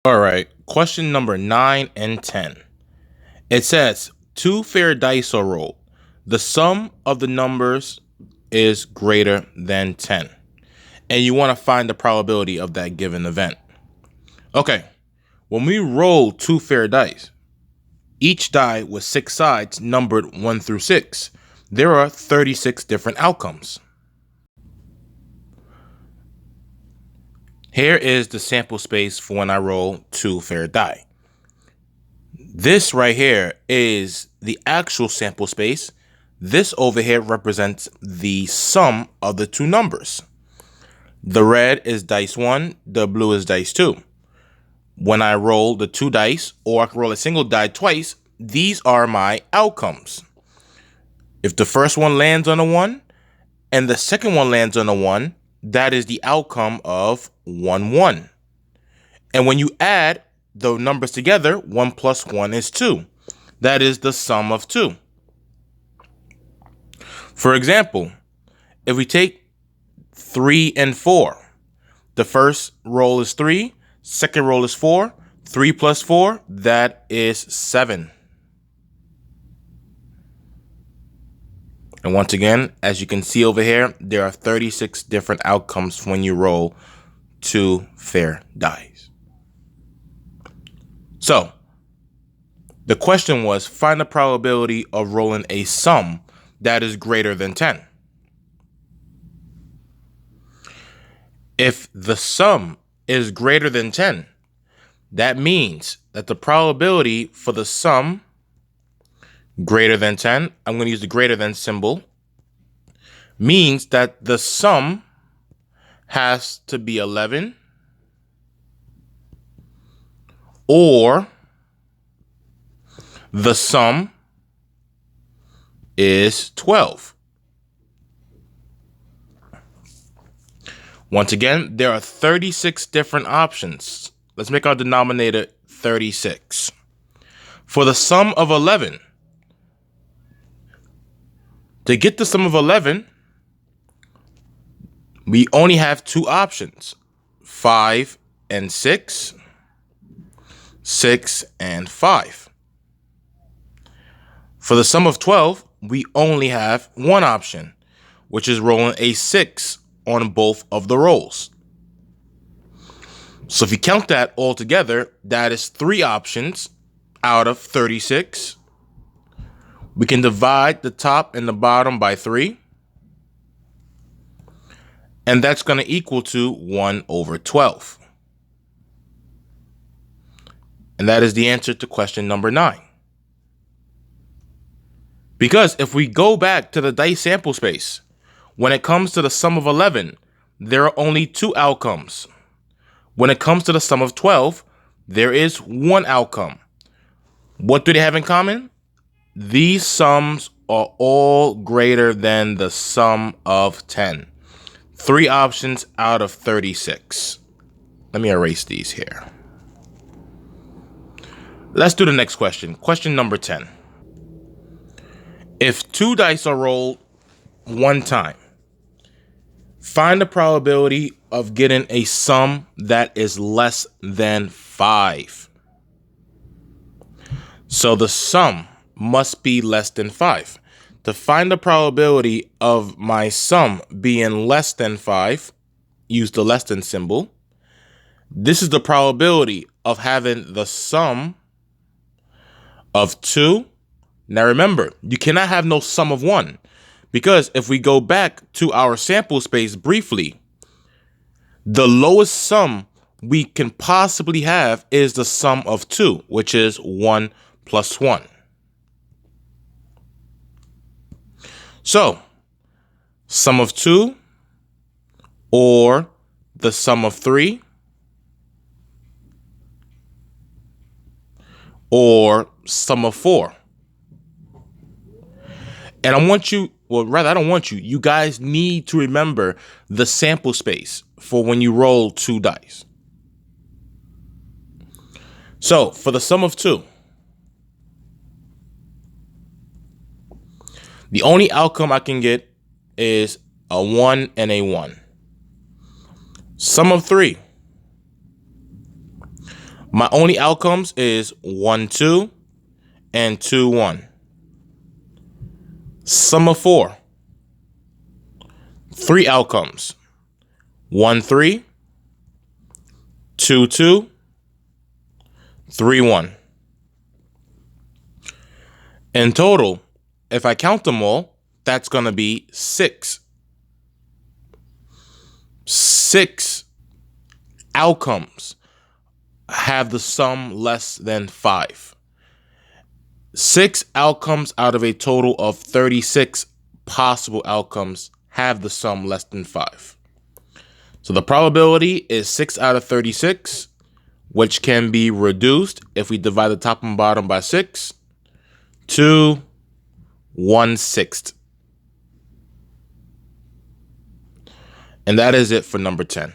All right, question number 9 and 10. It says two fair dice are rolled. The sum of the numbers is greater than 10. And you want to find the probability of that given event. Okay, when we roll two fair dice, each die with 6 sides numbered 1 through 6, there are 36 different outcomes. Here is the sample space for when I roll two fair die. This right here is the actual sample space. This over here represents the sum of the two numbers. The red is dice 1, the blue is dice 2. When I roll the two dice, or I can roll a single die twice, these are my outcomes. If the first one lands on a 1 and the second one lands on a 1, that is the outcome of 1, 1. And when you add the numbers together, 1 plus 1 is 2. That is the sum of 2. For example, if we take 3 and 4, the first roll is 3, second roll is 4, 3 plus 4, that is 7. And once again, as you can see over here, there are 36 different outcomes when you roll two fair dice. So, the question was, find the probability of rolling a sum that is greater than 10. If the sum is greater than 10, that means that the probability for the sum greater than 10, I'm going to use the greater than symbol, means that the sum has to be 11 or the sum is 12. Once again, there are 36 different options. Let's make our denominator 36. For the sum of 11, to get the sum of 11, we only have two options, 5 and 6, 6 and 5. For the sum of 12, we only have one option, which is rolling a 6 on both of the rolls. So if you count that all together, that is 3 options out of 36. We can divide the top and the bottom by 3. And that's going to equal to 1 over 12. And that is the answer to question number 9. Because if we go back to the dice sample space, when it comes to the sum of 11, there are only 2 outcomes. When it comes to the sum of 12, there is 1 outcome. What do they have in common? These sums are all greater than the sum of 10. 3 options out of 36. Let me erase these here. Let's do the next question. Question number 10. If 2 dice are rolled one time, find the probability of getting a sum that is less than 5. So the sum must be less than 5. To find the probability of my sum being less than 5, use the less than symbol. This is the probability of having the sum of 2. Now remember, you cannot have no sum of 1, because if we go back to our sample space briefly, the lowest sum we can possibly have is the sum of 2, which is 1 plus 1. So, sum of 2 or the sum of 3 or sum of 4. And I want you, well, rather, I don't want you. You guys need to remember the sample space for when you roll 2 dice. So, for the sum of 2, the only outcome I can get is a 1 and a 1. Sum of 3. My only outcomes is 1, 2 and 2, 1. Sum of 4. 3 outcomes. 1, 3, 2, 2, 3, 1. In total, if I count them all, that's going to be 6. 6 outcomes have the sum less than 5. 6 outcomes out of a total of 36 possible outcomes have the sum less than 5. So the probability is 6 out of 36, which can be reduced if we divide the top and bottom by 6 to 1/6. And that is it for number 10.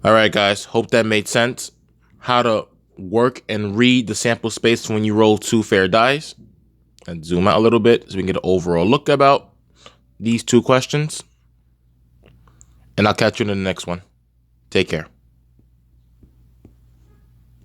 All right, guys. Hope that made sense. How to work and read the sample space when you roll 2 fair dice. And zoom out a little bit so we can get an overall look about these 2 questions. And I'll catch you in the next one. Take care.